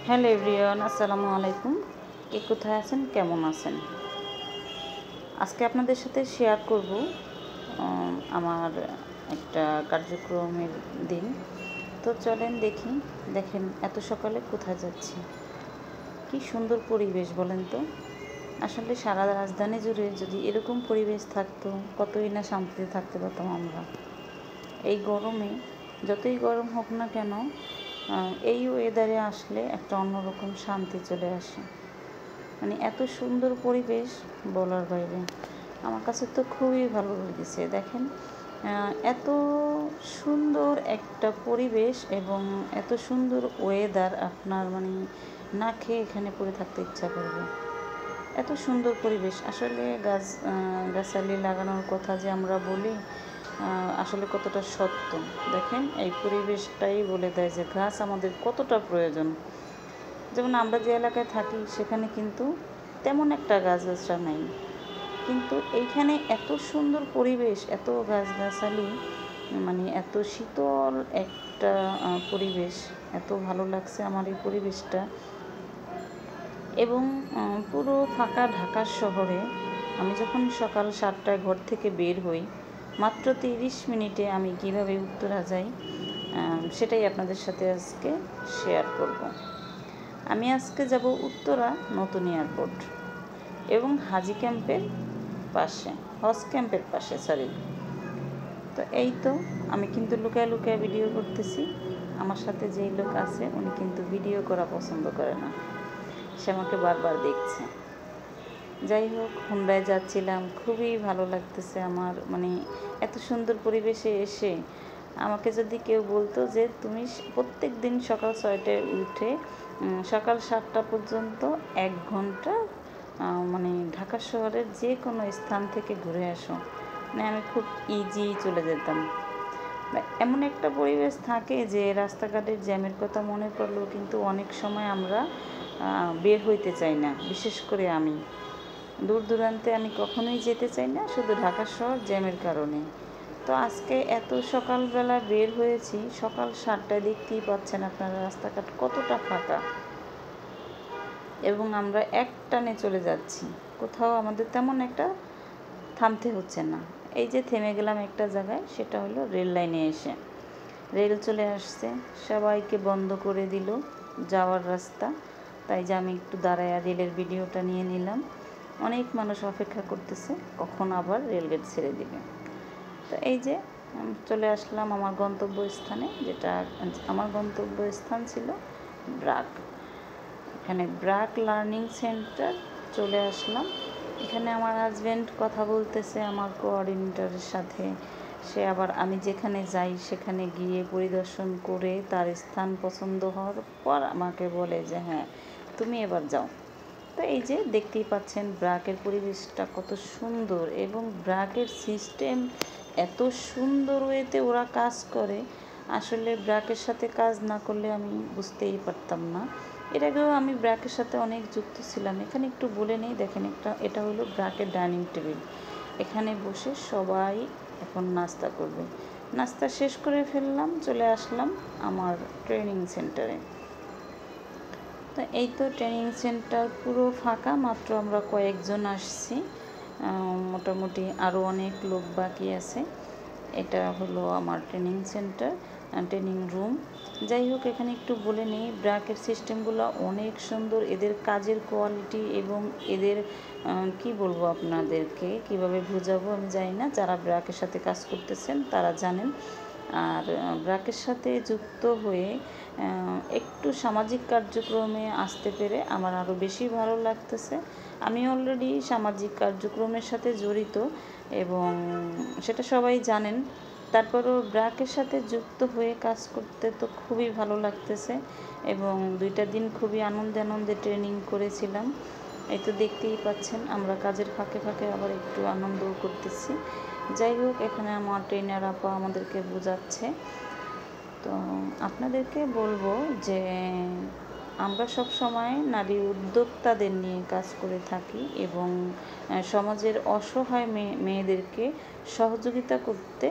Hello everyone, আসসালামু আলাইকুম। কে কোথায় আছেন, কেমন আছেন? আজকে আপনাদের সাথে শেয়ার করব আমার একটা কার্যক্রমের দিন। তো চলেন দেখি। দেখেন এত সকালে কোথায় যাচ্ছি, কি সুন্দর পরিবেশ বলেন তো। আসলে সারা রাজধানী জুড়ে যদি এরকম পরিবেশ থাকতো, কতই না শান্তিতে থাকতে পারতাম আমরা। এই গরমে, যতই গরম হোক না কেন, এই ওয়েদারে আসলে একটা অন্যরকম শান্তি চলে আসে। মানে এত সুন্দর পরিবেশ বলার বাইরে। আমার কাছে তো খুবই ভালো লেগেছে। দেখেন এত সুন্দর একটা পরিবেশ এবং এত সুন্দর ওয়েদার, আপনার মানে না খেয়ে এখানে পড়ে থাকতে ইচ্ছা করবে। এত সুন্দর পরিবেশ। আসলে গাছালি লাগানোর কথা যে আমরা বলি, আসলে কতটা সত্য। দেখেন এই পরিবেশটাই বলে দেয় যে গাছ আমাদের কতটা প্রয়োজন। যেমন আমরা যে এলাকায় থাকি সেখানে কিন্তু তেমন একটা গাছগাছরা নাই, কিন্তু এইখানে এত সুন্দর পরিবেশ, এত গাছগাছালি, মানে এত শীতল একটা পরিবেশ। এত ভালো লাগছে আমার এই পরিবেশটা। এবং পুরো ফাঁকা ঢাকা শহরে আমি যখন সকাল 7টায় ঘর থেকে বের হই, মাত্র 30 মিনিটে আমি কিভাবে উত্তরা যাই সেটাই আপনাদের সাথে আজকে শেয়ার করব। আমি আজকে যাব উত্তরা নতুন এয়ারপোর্ট এবং হাজি ক্যাম্পের পাশে, হজ ক্যাম্পের পাশে, সরি। তো এই তো আমি কিন্তু লুকায় লুকায় ভিডিও করতেছি। আমার সাথে যেই লোক আছে উনি কিন্তু ভিডিও করা পছন্দ করে না, সে আমাকে বারবার দেখছে। যাই হোক, হুন্ডায় যাচ্ছিলাম, খুবই ভালো লাগতেছে আমার। মানে এত সুন্দর পরিবেশে এসে আমাকে যদি কেউ বলতো যে তুমি প্রত্যেক দিন সকাল 6টায় উঠে সকাল 7টা পর্যন্ত 1 ঘন্টা মানে ঢাকা শহরের যে কোনো স্থান থেকে ঘুরে আসো, মানে আমি খুব ইজি চলে যেতাম। এমন একটা পরিবেশ থাকে যে রাস্তাঘাটের জ্যামের কথা মনে পড়লেও কিন্তু অনেক সময় আমরা বের হইতে চাই না। বিশেষ করে আমি দূর দূরান্তে আমি কখনোই যেতে চাই না, শুধু ঢাকা শহর জ্যামের কারণে। তো আজকে এত সকালবেলা বের হয়েছি, সকাল 7টায়, দেখতেই পাচ্ছেন আপনারা রাস্তাঘাট কতটা ফাঁকা, এবং আমরা এক টানে চলে যাচ্ছি। কোথাও আমাদের তেমন একটা থামতে হচ্ছে না। এই যে থেমে গেলাম একটা জায়গায়, সেটা হলো রেল লাইনে এসে। রেল চলে আসছে, সবাইকে বন্ধ করে দিল যাওয়ার রাস্তা। তাই যে আমি একটু দাঁড়ায় রেলের ভিডিওটা নিয়ে নিলাম। অনেক মানুষ অপেক্ষা করতেছে কখন আবার রেলগেট ছেড়ে দিবে। তো এই যে চলে আসলাম আমার গন্তব্যস্থানে, যেটা আমার গন্তব্যস্থান ছিল ব্রাক। এখানে ব্রাক লার্নিং সেন্টার চলে আসলাম। এখানে আমার হাজব্যান্ড কথা বলতেছে আমার কোঅর্ডিনেটরের সাথে। সে আবার আমি যেখানে যাই সেখানে গিয়ে পরিদর্শন করে তার স্থান পছন্দ হওয়ার পর আমাকে বলে যে হ্যাঁ, তুমি এবার যাও। তো এই যে দেখতেই পাচ্ছেন ব্রাকের পরিবেশটা কত সুন্দর, এবং ব্রাকের সিস্টেম এত সুন্দর ওয়েতে ওরা কাজ করে। আসলে ব্রাকের সাথে কাজ না করলে আমি বুঝতেই পারতাম না। এর আগেও আমি ব্রাকের সাথে অনেক যুক্ত ছিলাম। এখানে একটু বলে নেই, দেখেন এটা হলো ব্রাকের ডাইনিং টেবিল। এখানে বসে সবাই এখন নাস্তা করবে। নাস্তা শেষ করে ফেললাম, চলে আসলাম আমার ট্রেনিং সেন্টারে। তো এই তো ট্রেনিং সেন্টার পুরো ফাঁকা, মাত্র আমরা কয়েকজন আসছি, মোটামুটি আরও অনেক লোক বাকি আছে। এটা হলো আমার ট্রেনিং সেন্টার, ট্রেনিং রুম। যাই হোক, এখানে একটু বলে নিই, ব্রাকের সিস্টেমগুলো অনেক সুন্দর, এদের কাজের কোয়ালিটি এবং এদের কি বলবো আপনাদেরকে, কিভাবে বোঝাবো আমি জানি না। যারা ব্রাকের সাথে কাজ করতেছেন তারা জানেন। আর ব্রাকের সাথে যুক্ত হয়ে একটু সামাজিক কার্যক্রমে আসতে পেরে আমার আরও বেশি ভালো লাগতেছে। আমি অলরেডি সামাজিক কার্যক্রমের সাথে জড়িত এবং সেটা সবাই জানেন। তারপরও ব্রাকের সাথে যুক্ত হয়ে কাজ করতে তো খুবই ভালো লাগতেছে, এবং 2টা দিন খুবই আনন্দে আনন্দে ট্রেনিং করেছিলাম। এই তো দেখতেই পাচ্ছেন আমরা কাজের ফাঁকে ফাঁকে আবার একটু আনন্দও করতেছি। যাই হোক, এখানে আমার ট্রেনার আপা আমাদেরকে বোঝাচ্ছে। তো আপনাদেরকে বলবো যে আমরা সব সময় নারী উদ্যোক্তাদের নিয়ে কাজ করে থাকি এবং সমাজের অসহায় মেয়েদেরকে সহযোগিতা করতে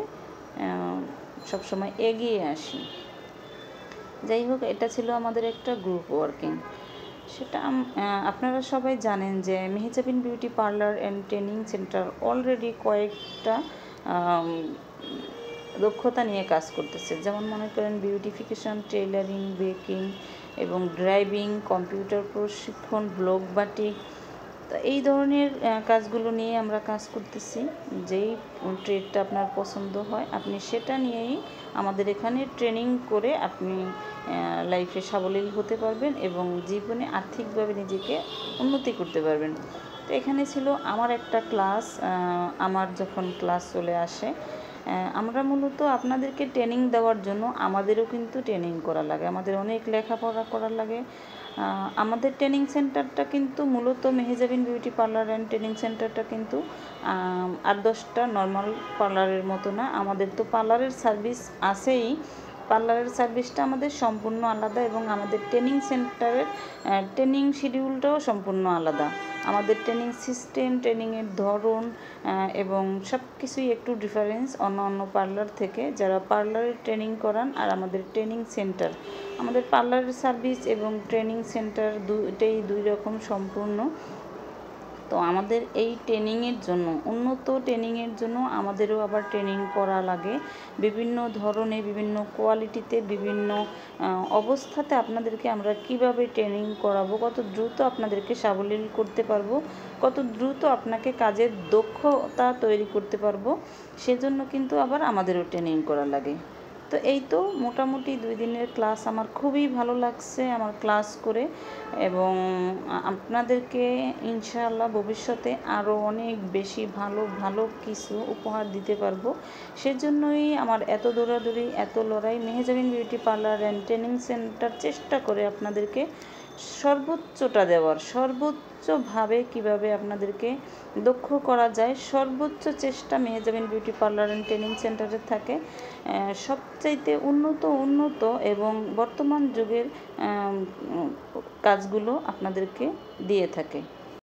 সবসময় এগিয়ে আসি। যাই হোক, এটা ছিল আমাদের একটা গ্রুপ ওয়ার্কিং। সেটা আপনারা সবাই জানেন যে Mehejabin beauty parlour and training centre already কয়েকটা দক্ষতা নিয়ে কাজ করতেছে। যেমন মনে করেন বিউটিফিকেশন, টেইলারিং, বেকিং এবং ড্রাইভিং, কম্পিউটার প্রশিক্ষণ, ব্লগ বাটিক। তো এই ধরনের কাজগুলো নিয়ে আমরা কাজ করতেছি। যেই ট্রেডটা আপনার পছন্দ হয় আপনি সেটা নিয়েই আমাদের এখানে ট্রেনিং করে আপনি লাইফে সাবলীল হতে পারবেন এবং জীবনে আর্থিকভাবে নিজেকে উন্নতি করতে পারবেন। তো এখানে ছিল আমার একটা ক্লাস। আমার যখন ক্লাস চলে আসে, আমরা মূলত আপনাদেরকে ট্রেনিং দেওয়ার জন্য আমাদেরও কিন্তু ট্রেনিং করা লাগে, আমাদের অনেক লেখাপড়া করা লাগে। আমাদের ট্রেনিং সেন্টারটা কিন্তু মূলত Mehejabin beauty parlour and training সেন্টারটা কিন্তু 8-10টা নর্মাল পার্লারের মতো না। আমাদের তো পার্লারের সার্ভিস আছেই, পার্লারের সার্ভিসটা আমাদের সম্পূর্ণ আলাদা এবং আমাদের ট্রেনিং সেন্টারের ট্রেনিং শিডিউলটাও সম্পূর্ণ আলাদা। আমাদের ট্রেনিং সিস্টেম, ট্রেনিংয়ের ধরন এবং সব কিছুই একটু ডিফারেন্স অন্য অন্য পার্লার থেকে। যারা পার্লারের ট্রেনিং করান আর আমাদের ট্রেনিং সেন্টার, আমাদের পার্লারের সার্ভিস এবং ট্রেনিং সেন্টার দুইটাই দুই রকম সম্পূর্ণ। তো আমাদের এই ট্রেনিংয়ের জন্য, উন্নত ট্রেনিংয়ের জন্য আমাদেরও আবার ট্রেনিং করা লাগে বিভিন্ন ধরনের, বিভিন্ন কোয়ালিটিতে, বিভিন্ন অবস্থাতে। আপনাদেরকে আমরা কিভাবে ট্রেনিং করাবো, কত দ্রুত আপনাদেরকে সাবলীল করতে পারবো, কত দ্রুত আপনাকে কাজের দক্ষতা তৈরি করতে পারবো, সেজন্য কিন্তু আবার আমাদেরও ট্রেনিং করা লাগে। তো এই তো মোটামুটি 2 দিনের ক্লাস আমার খুবই ভালো লাগছে আমার ক্লাস করে, এবং আপনাদেরকে ইনশাআল্লাহ ভবিষ্যতে আরও অনেক বেশি ভালো ভালো কিছু উপহার দিতে পারবো। সেজন্যই আমার এত দৌড়াদৌড়ি, এত লড়াই। Mehejabin beauty parlour and training centre চেষ্টা করে আপনাদেরকে সর্বোচ্চটা দেওয়ার, সর্বোচ্চভাবে কিভাবে আপনাদেরকে দক্ষ করা যায়, সর্বোচ্চ চেষ্টা Mehejabin beauty parlour and training সেন্টারে থাকে। সবচাইতে উন্নত এবং বর্তমান যুগের কাজগুলো আপনাদেরকে দিয়ে থাকে।